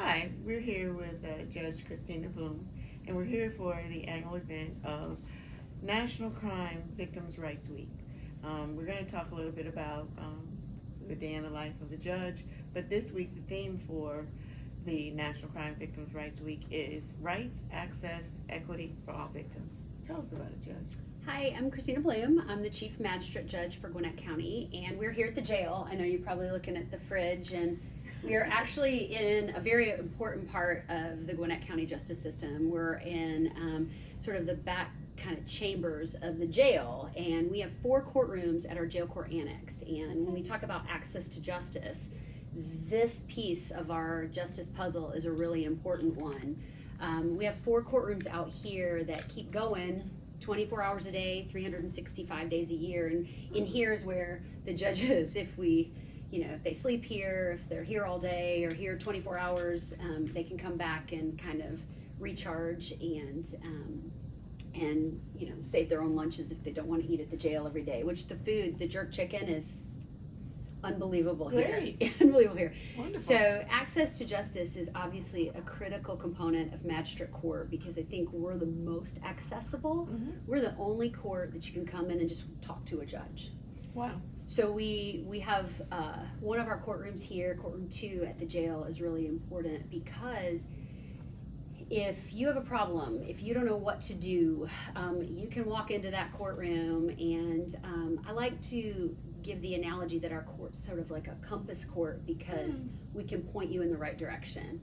Hi, we're here with Judge Kristina Blum, and we're here for the annual event of National Crime Victims' Rights Week. We're going to talk a little bit about the day in the life of the judge, but this week the theme for the National Crime Victims' Rights Week is Rights, Access, Equity for All Victims. Tell us about it, Judge. Hi, I'm Kristina Blum. I'm the Chief Magistrate Judge for Gwinnett County, and we're here at the jail. I know you're probably looking at the fridge, and we are actually in a very important part of the Gwinnett County justice system. We're in sort of the back kind of chambers of the jail, and we have 4 courtrooms at our jail court annex. And when we talk about access to justice, this piece of our justice puzzle is a really important one. We have 4 courtrooms out here that keep going 24 hours a day, 365 days a year, and in here is where the judges, if they sleep here, if they're here all day or here 24 hours, they can come back and kind of recharge and save their own lunches if they don't want to eat at the jail every day, which the food, the jerk chicken, is unbelievable here. Unbelievable here. Wonderful. So access to justice is obviously a critical component of magistrate court because I think we're the most accessible. Mm-hmm. We're the only court that you can come in and just talk to a judge. Wow. So we have one of our courtrooms here, courtroom 2 at the jail, is really important because if you have a problem, if you don't know what to do, you can walk into that courtroom, and I like to give the analogy that our court's sort of like a compass court because we can point you in the right direction.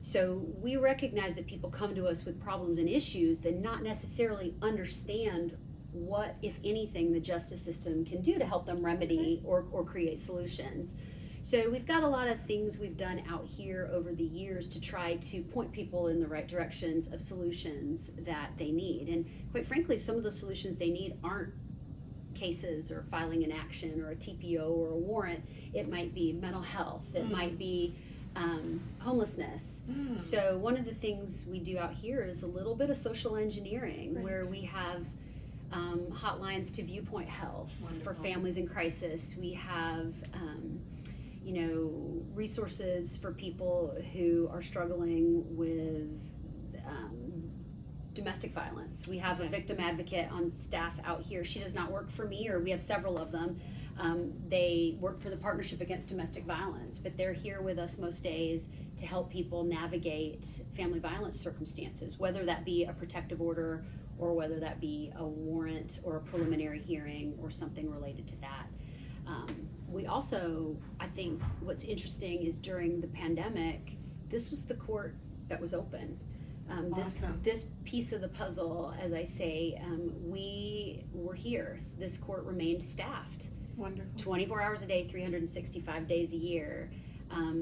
So we recognize that people come to us with problems and issues that not necessarily understand what, if anything, the justice system can do to help them remedy or create solutions. So we've got a lot of things we've done out here over the years to try to point people in the right directions of solutions that they need. And quite frankly, some of the solutions they need aren't cases or filing an action or a TPO or a warrant. It might be mental health. It might be homelessness. So one of the things we do out here is a little bit of social engineering, where we have hotlines to Viewpoint Health for families in crisis. We have resources for people who are struggling with domestic violence. We have a victim advocate on staff out here. She does not work for me, or we have several of them. They work for the Partnership Against Domestic Violence, but they're here with us most days to help people navigate family violence circumstances, whether that be a protective order or whether that be a warrant or a preliminary hearing or something related to that. We also, I think what's interesting is during the pandemic, this was the court that was open. Awesome. This piece of the puzzle, as I say, we were here. This court remained staffed. Wonderful. 24 hours a day, 365 days a year.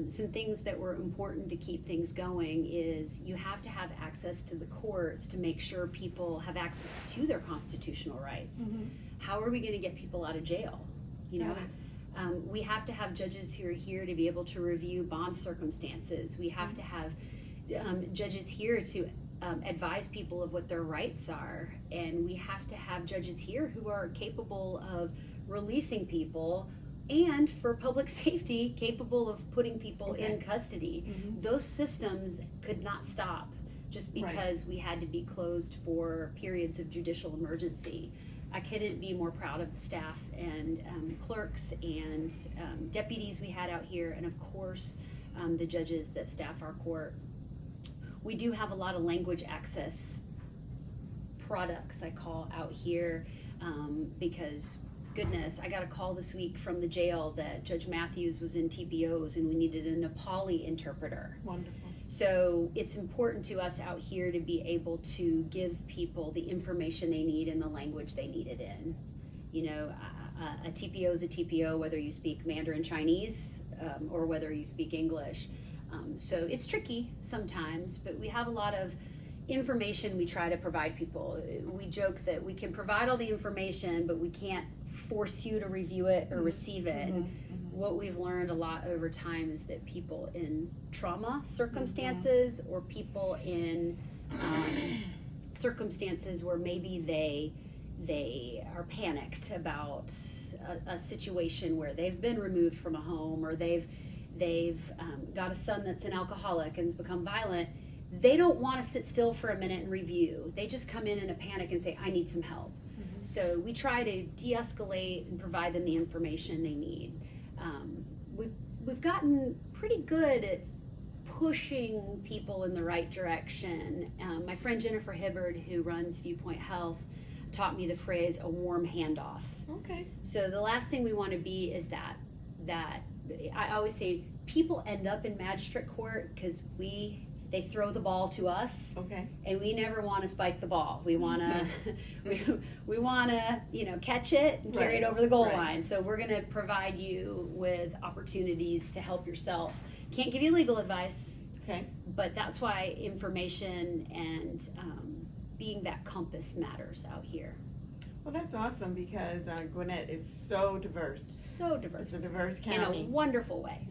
Some things that were important to keep things going is you have to have access to the courts to make sure people have access to their constitutional rights. How are we going to get people out of jail? We have to have judges who are here to be able to review bond circumstances. We have to have judges here to advise people of what their rights are, and we have to have judges here who are capable of releasing people and, for public safety, capable of putting people in custody. Those systems could not stop just because we had to be closed for periods of judicial emergency. I couldn't be more proud of the staff and clerks and deputies we had out here, and of course the judges that staff our court. We do have a lot of language access products, I call, out here because, goodness, I got a call this week from the jail that Judge Matthews was in TPOs and we needed a Nepali interpreter. Wonderful. So it's important to us out here to be able to give people the information they need in the language they need it in. A TPO is a TPO, whether you speak Mandarin Chinese or whether you speak English. So it's tricky sometimes, but we have a lot of information we try to provide people. We joke that we can provide all the information, but we can't force you to review it or receive it. What we've learned a lot over time is that people in trauma circumstances or people in circumstances where maybe they are panicked about a situation where they've been removed from a home or they've they've got a son that's an alcoholic and has become violent, they don't want to sit still for a minute and review. They just come in a panic and say, I need some help. So we try to de-escalate and provide them the information they need. We've gotten pretty good at pushing people in the right direction. My friend Jennifer Hibbard, who runs Viewpoint Health, taught me the phrase a warm handoff. Okay. So the last thing we want to be is that I always say people end up in magistrate court because they throw the ball to us. Okay. And we never want to spike the ball. We want to we want to catch it and carry it over the goal line. So we're going to provide you with opportunities to help yourself. Can't give you legal advice. Okay. But that's why information and being that compass matters out here. Well, that's awesome because Gwinnett is so diverse. So diverse. It's a diverse county. In a wonderful way.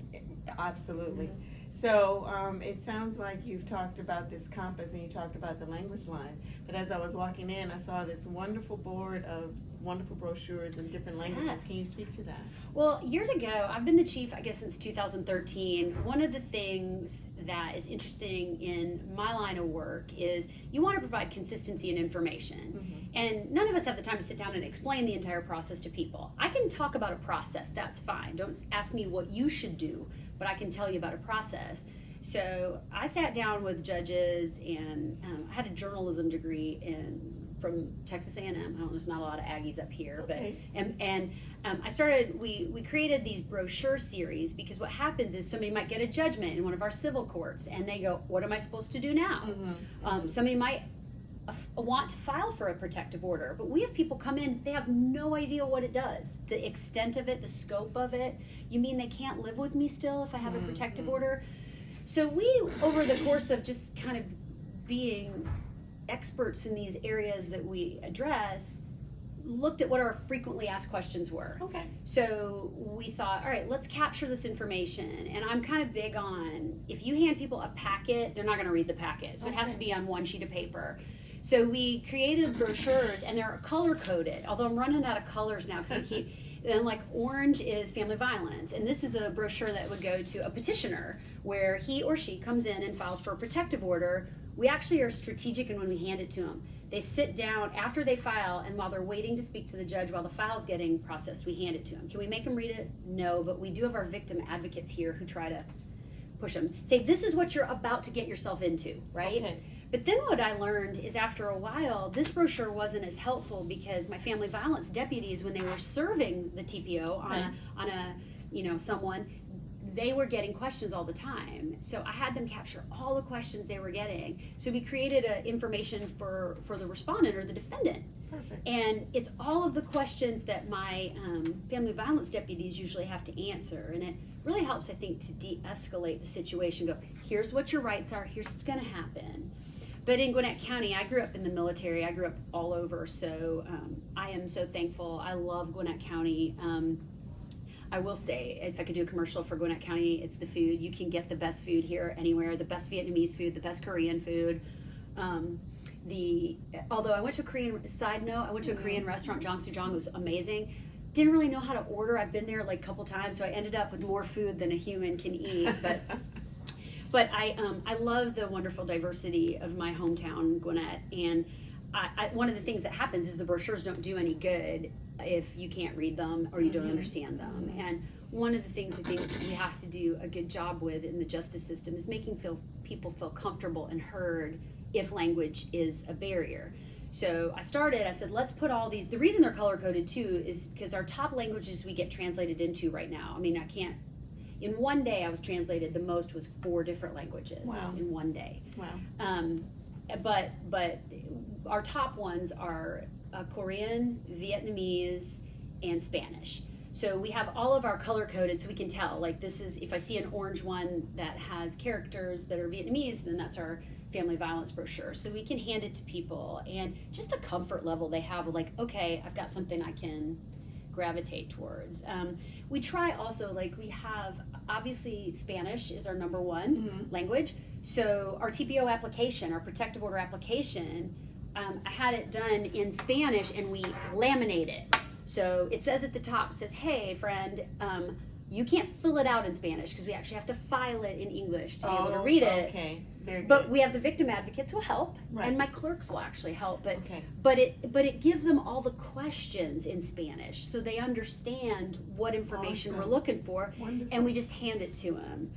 Absolutely. Mm-hmm. So it sounds like you've talked about this compass and you talked about the language line. But as I was walking in, I saw this wonderful board of wonderful brochures in different languages. Yes. Can you speak to that? Well, years ago, I've been the chief, I guess, since 2013. One of the things that is interesting in my line of work is you want to provide consistency in information. Mm-hmm. And none of us have the time to sit down and explain the entire process to people. I can talk about a process, that's fine. Don't ask me what you should do, but I can tell you about a process. So I sat down with judges, and I had a journalism degree from Texas A&M. I don't know, there's not a lot of Aggies up here, okay. but I started. We created these brochure series because what happens is somebody might get a judgment in one of our civil courts, and they go, "What am I supposed to do now?" Mm-hmm. Somebody might want to file for a protective order, but we have people come in, they have no idea what it does, the extent of it, the scope of it. You mean they can't live with me still if I have a protective order? So we, over the course of just kind of being experts in these areas that we address, looked at what our frequently asked questions were. Okay. So we thought, all right, let's capture this information. And I'm kind of big on, if you hand people a packet, they're not going to read the packet. So it has to be on one sheet of paper. So we created brochures, and they're color coded, although I'm running out of colors now because we keep, and like orange is family violence. And this is a brochure that would go to a petitioner where he or she comes in and files for a protective order. We actually are strategic in when we hand it to them. They sit down after they file, and while they're waiting to speak to the judge, while the file's getting processed, we hand it to them. Can we make them read it? No, but we do have our victim advocates here who try to push them. Say, this is what you're about to get yourself into, right? Okay. But then what I learned is after a while, this brochure wasn't as helpful because my family violence deputies, when they were serving the TPO on a someone, they were getting questions all the time. So I had them capture all the questions they were getting. So we created information for the respondent or the defendant. Perfect. And it's all of the questions that my family violence deputies usually have to answer. And it really helps, I think, to de-escalate the situation. Go, here's what your rights are, here's what's going to happen. But in Gwinnett County, I grew up in the military. I grew up all over, so I am so thankful. I love Gwinnett County. I will say, if I could do a commercial for Gwinnett County, it's the food. You can get the best food here anywhere, the best Vietnamese food, the best Korean food. Although I went to a Korean, side note, I went to a Korean restaurant, Jangsu-jang, it was amazing. Didn't really know how to order. I've been there like a couple times, so I ended up with more food than a human can eat. But I love the wonderful diversity of my hometown, Gwinnett, and one of the things that happens is the brochures don't do any good if you can't read them or you don't understand them. And one of the things I think we have to do a good job with in the justice system is making people feel comfortable and heard if language is a barrier. So I said, let's put all these, the reason they're color coded too is because our top languages we get translated into right now. I mean, in one day I was translated, the most was 4 different languages. Wow. In one day. Wow. But our top ones are Korean, Vietnamese, and Spanish. So we have all of our color coded so we can tell, like this is, if I see an orange one that has characters that are Vietnamese, then that's our family violence brochure. So we can hand it to people, and just the comfort level they have of like, okay, I've got something I can gravitate towards. We try also, like we have, obviously Spanish is our number one language. So our TPO application, our protective order application, I had it done in Spanish and we laminate it. So it says at the top, it says, hey friend, You can't fill it out in Spanish because we actually have to file it in English to be able to Oh, read it. okay. Very But good. we have the victim advocates who help, Right. and my clerks will actually help. But Okay. but it gives them all the questions in Spanish, so they understand what information we're Awesome. looking for, Wonderful. and we just hand it to them.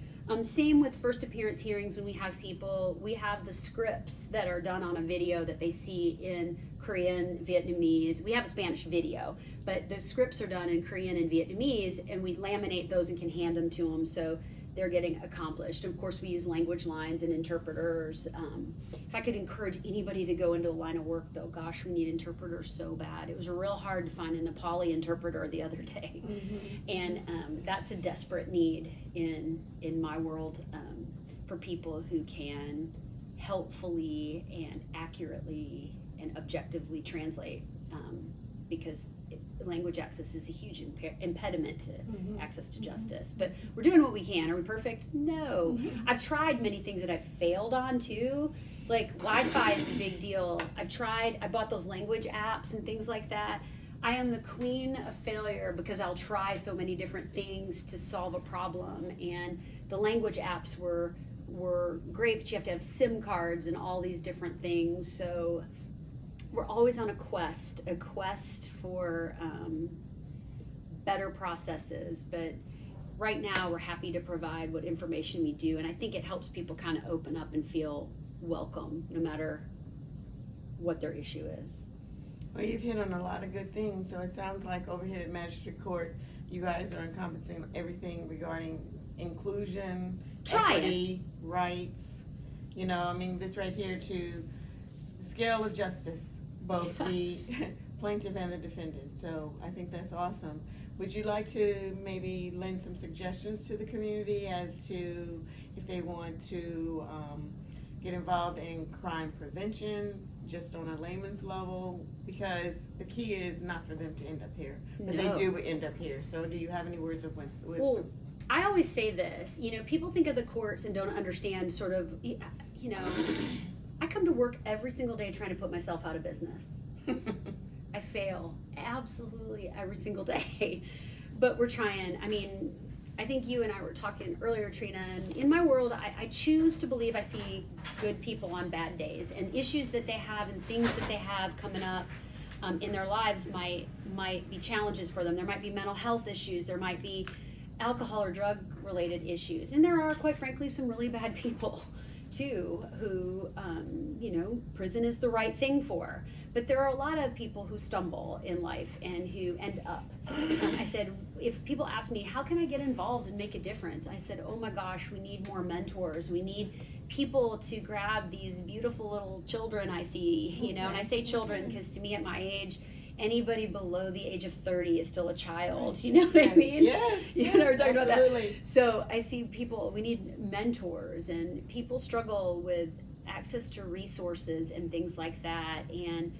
Same with first appearance hearings. When we have people, we have the scripts that are done on a video that they see in Korean, Vietnamese. We have a Spanish video, but the scripts are done in Korean and Vietnamese, and we laminate those and can hand them to them so they're getting accomplished. Of course, we use language lines and interpreters. If I could encourage anybody to go into a line of work, though, gosh, we need interpreters so bad. It was real hard to find a Nepali interpreter the other day, and that's a desperate need in my world for people who can helpfully and accurately and objectively translate, because language access is a huge impediment to access to justice. But we're doing what we can. Are we perfect? No. I've tried many things that I've failed on too. Like Wi-Fi is a big deal. I bought those language apps and things like that. I am the queen of failure because I'll try so many different things to solve a problem, and the language apps were great, but you have to have SIM cards and all these different things. So we're always on a quest for better processes, but right now we're happy to provide what information we do, and I think it helps people kind of open up and feel welcome no matter what their issue is. Well, you've hit on a lot of good things, so it sounds like over here at Magistrate Court, you guys are encompassing everything regarding inclusion, equity, rights, this right here to the scale of justice, both the plaintiff and the defendant. So I think that's awesome. Would you like to maybe lend some suggestions to the community as to if they want to get involved in crime prevention, just on a layman's level? Because the key is not for them to end up here, but No. they do end up here. So do you have any words of wisdom? Well, I always say this, people think of the courts and don't understand sort of, I come to work every single day trying to put myself out of business. I fail absolutely every single day, but we're trying. I think you and I were talking earlier, Trina, and in my world, I choose to believe I see good people on bad days, and issues that they have and things that they have coming up in their lives might be challenges for them. There might be mental health issues. There might be alcohol or drug related issues. And there are, quite frankly, some really bad people too who, prison is the right thing for. But there are a lot of people who stumble in life and who end up. I said, if people ask me, how can I get involved and make a difference? I said, oh my gosh, we need more mentors. We need people to grab these beautiful little children I see, and I say children because to me at my age, anybody below the age of 30 is still a child. You know what I mean? Yes. We're talking about that. Absolutely. So I see people, we need mentors, and people struggle with access to resources and things like that. And,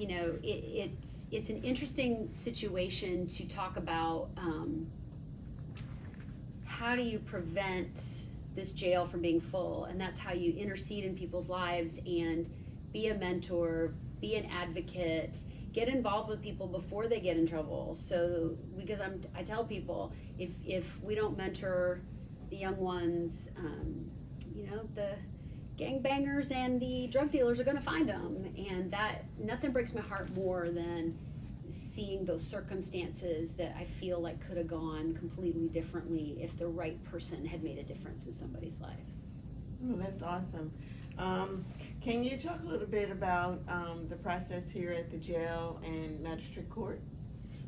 it's an interesting situation to talk about how do you prevent this jail from being full, and that's how you intercede in people's lives and be a mentor, be an advocate, get involved with people before they get in trouble. So because I tell people, if we don't mentor the young ones, the gangbangers and the drug dealers are going to find them, and that nothing breaks my heart more than seeing those circumstances that I feel like could have gone completely differently if the right person had made a difference in somebody's life. Oh, that's awesome. Can you talk a little bit about the process here at the jail and magistrate court?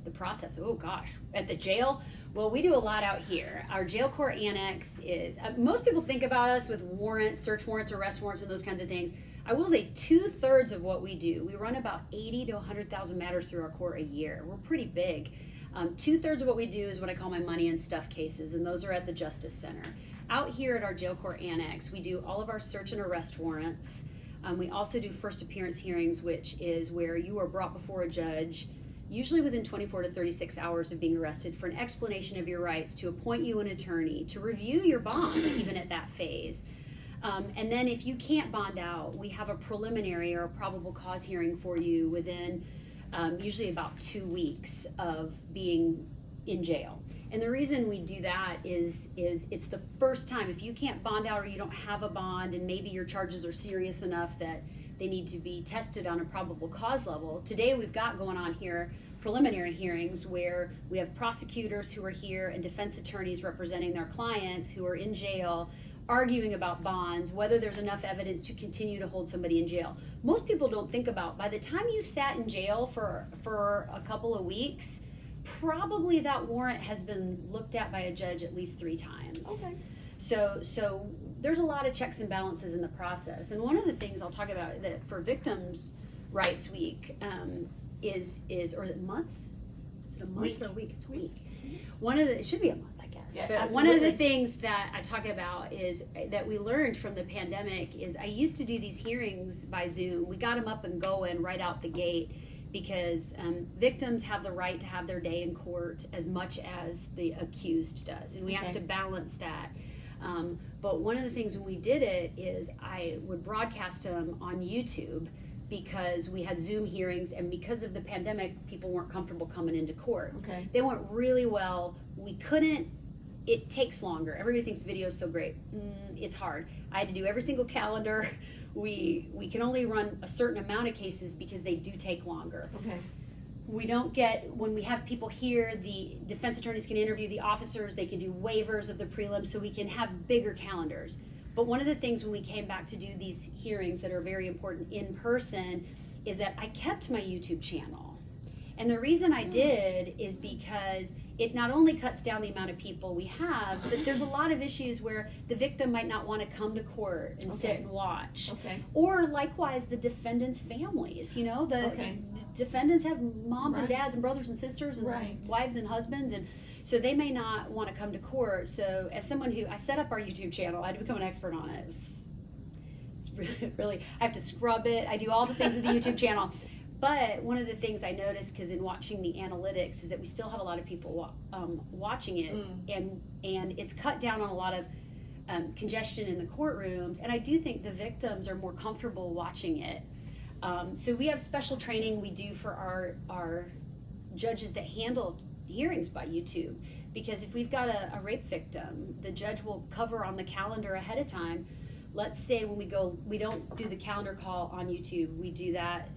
The process, oh gosh, at the jail, well, we do a lot out here. Our jail court annex is, most people think about us with warrants, search warrants, arrest warrants, and those kinds of things. I will say 2/3 of what we do, we run about 80 to 100,000 matters through our court a year. We're pretty big. 2/3 of what we do is what I call my money and stuff cases, and those are at the Justice Center. Out here at our jail court annex, we do all of our search and arrest warrants. We also do first appearance hearings, which is where you are brought before a judge, usually within 24 to 36 hours of being arrested, for an explanation of your rights, to appoint you an attorney, to review your bond, even at that phase. And then if you can't bond out, we have a preliminary or a probable cause hearing for you within usually about 2 weeks of being in jail. And the reason we do that is it's the first time. If you can't bond out or you don't have a bond and maybe your charges are serious enough that they need to be tested on a probable cause level. Today we've got going on here preliminary hearings where we have prosecutors who are here and defense attorneys representing their clients who are in jail arguing about bonds, whether there's enough evidence to continue to hold somebody in jail. Most people don't think about, by the time you sat in jail for a couple of weeks, probably that warrant has been looked at by a judge at least 3 times. Okay. So there's a lot of checks and balances in the process. And one of the things I'll talk about that for Victims Rights Week is or is it month? Is it a month or a week? It's a week. It should be a month, I guess. Yeah, but absolutely. one of the things that I talk about is that we learned from the pandemic is I used to do these hearings by Zoom. We got them up and going right out the gate because victims have the right to have their day in court as much as the accused does. And we have to balance that. But one of the things when we did it is I would broadcast them on YouTube because we had Zoom hearings, and because of the pandemic, people weren't comfortable coming into court. Okay. They went really well. We couldn't, it takes longer. Everybody thinks video is so great. It's hard. I had to do every single calendar. We can only run a certain amount of cases because they do take longer. Okay. We don't get, when we have people here, the defense attorneys can interview the officers, they can do waivers of the prelims, so we can have bigger calendars. But one of the things when we came back to do these hearings that are very important in person is that I kept my YouTube channel. And the reason I did is because it not only cuts down the amount of people we have, but there's a lot of issues where the victim might not want to come to court and sit and watch. Okay. Or likewise, the defendants' families. You know, the defendants have moms and dads and brothers and sisters and wives and husbands, and so they may not want to come to court. So as someone who, I set up our YouTube channel, I had to become an expert on it. It's really, I have to scrub it. I do all the things with the YouTube channel. But one of the things I noticed, because in watching the analytics, is that we still have a lot of people watching it, and it's cut down on a lot of congestion in the courtrooms. And I do think the victims are more comfortable watching it. So we have special training we do for our judges that handle hearings by YouTube, because if we've got a rape victim, the judge will cover on the calendar ahead of time. Let's say when we don't do the calendar call on YouTube, we do that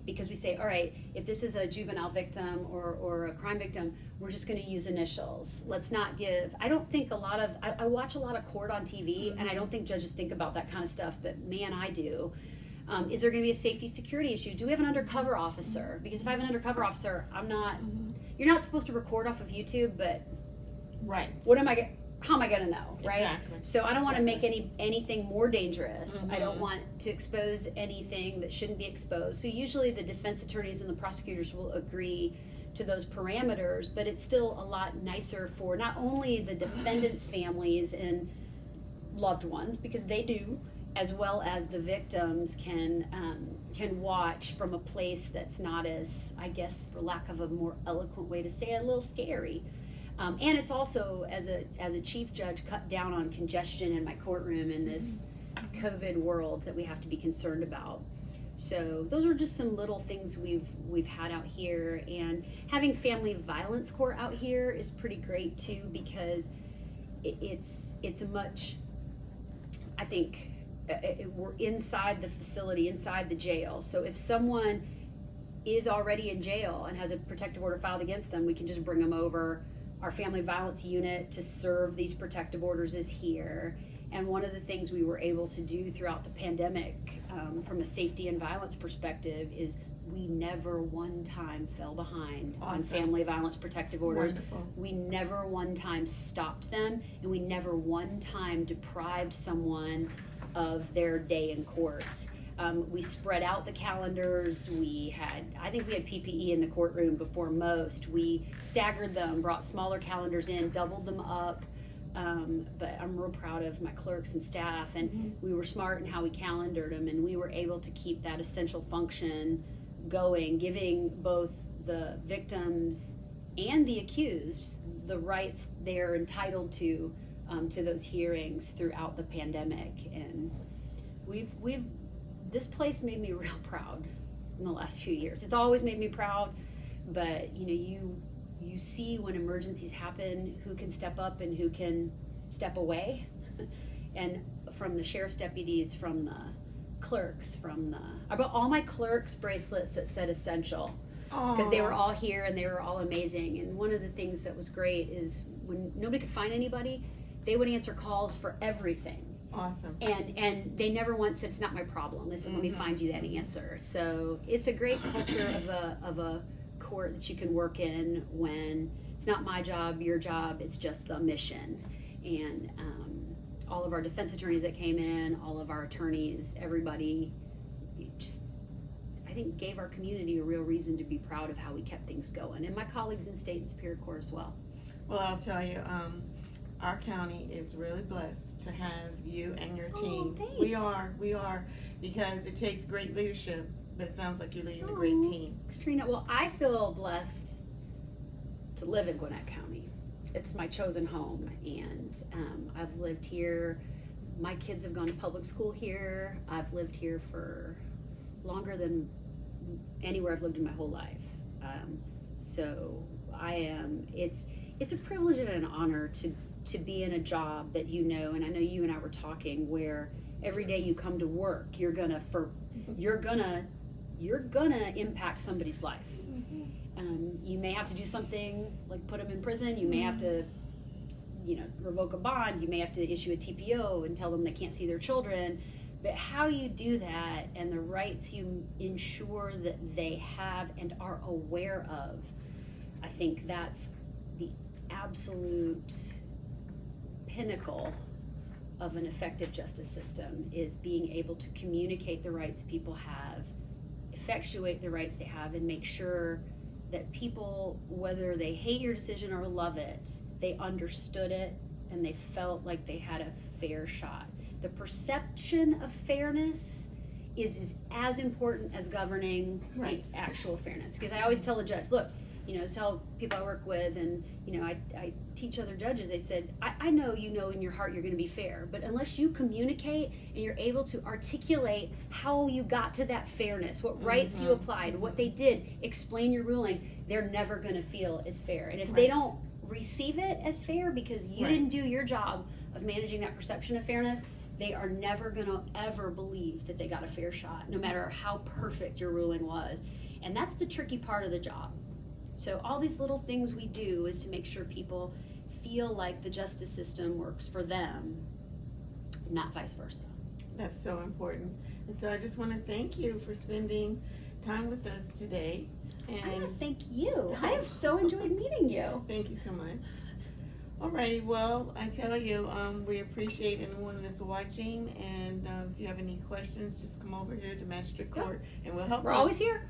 because we say, all right, if this is a juvenile victim or a crime victim, we're just going to use initials. Let's not give, I don't think I watch a lot of court on TV, and I don't think judges think about that kind of stuff, but man, I do. Is there going to be a safety security issue? Do we have an undercover officer? Because if I have an undercover officer, you're not supposed to record off of YouTube, but how am I going to know, right? Exactly. So I don't want to make anything more dangerous. I don't want to expose anything that shouldn't be exposed. So usually the defense attorneys and the prosecutors will agree to those parameters, but it's still a lot nicer for not only the defendants' families and loved ones, because they do, as well as the victims can watch from a place that's not as, I guess, for lack of a more eloquent way to say it, a little scary. And it's also, as a chief judge, cut down on congestion in my courtroom in this COVID world that we have to be concerned about. So those are just some little things we've had out here. And having family violence court out here is pretty great too, because it's a much, I think, we're inside the facility, inside the jail. So if someone is already in jail and has a protective order filed against them, we can just bring them over. Our family violence unit to serve these protective orders is here. And one of the things we were able to do throughout the pandemic, from a safety and violence perspective, is we never one time fell behind on family violence protective orders. Wonderful. We never one time stopped them, and we never one time deprived someone of their day in court. We spread out the calendars. I think we had PPE in the courtroom before most. We staggered them, brought smaller calendars in, doubled them up. But I'm real proud of my clerks and staff, and we were smart in how we calendared them, and we were able to keep that essential function going, giving both the victims and the accused the rights they're entitled to those hearings throughout the pandemic. And this place made me real proud in the last few years. It's always made me proud, but you you see when emergencies happen who can step up and who can step away. And from the sheriff's deputies, from the clerks, I bought all my clerks bracelets that said essential, because they were all here and they were all amazing. And one of the things that was great is when nobody could find anybody, they would answer calls for everything. Awesome. And they never once said, it's not my problem. They said, let me find you that answer. So it's a great culture of a court that you can work in when it's not my job, your job, it's just the mission. And all of our defense attorneys that came in, all of our attorneys, everybody just, I think, gave our community a real reason to be proud of how we kept things going. And my colleagues in state and Superior Court as well. Well, I'll tell you, our county is really blessed to have you and your team. Thanks. We are, because it takes great leadership, but it sounds like you're leading a great team. Kristina, well, I feel blessed to live in Gwinnett County. It's my chosen home, and I've lived here. My kids have gone to public school here. I've lived here for longer than anywhere I've lived in my whole life. So it's a privilege and an honor to be in a job that you know, and I know you and I were talking, where every day you come to work, you're gonna impact somebody's life. You may have to do something like put them in prison. You may have to, revoke a bond. You may have to issue a TPO and tell them they can't see their children. But how you do that and the rights you ensure that they have and are aware of, I think that's the absolute pinnacle of an effective justice system, is being able to communicate the rights people have, effectuate the rights they have, and make sure that people, whether they hate your decision or love it, they understood it and they felt like they had a fair shot. The perception of fairness is as important as governing Right. the actual fairness. Because I always tell the judge, look, tell people I work with, and I teach other judges, I said, I know in your heart you're going to be fair, but unless you communicate and you're able to articulate how you got to that fairness, what rights you applied, what they did, explain your ruling, they're never going to feel it's fair. And if they don't receive it as fair because you didn't do your job of managing that perception of fairness, they are never going to ever believe that they got a fair shot, no matter how perfect your ruling was. And that's the tricky part of the job. So all these little things we do is to make sure people feel like the justice system works for them, not vice versa. That's so important. And so I just want to thank you for spending time with us today. I want to And thank you. I have so enjoyed meeting you. thank you so much. All right, well, I tell you, we appreciate anyone that's watching, and if you have any questions, just come over here to Magistrate Court and we'll help We're you. always here.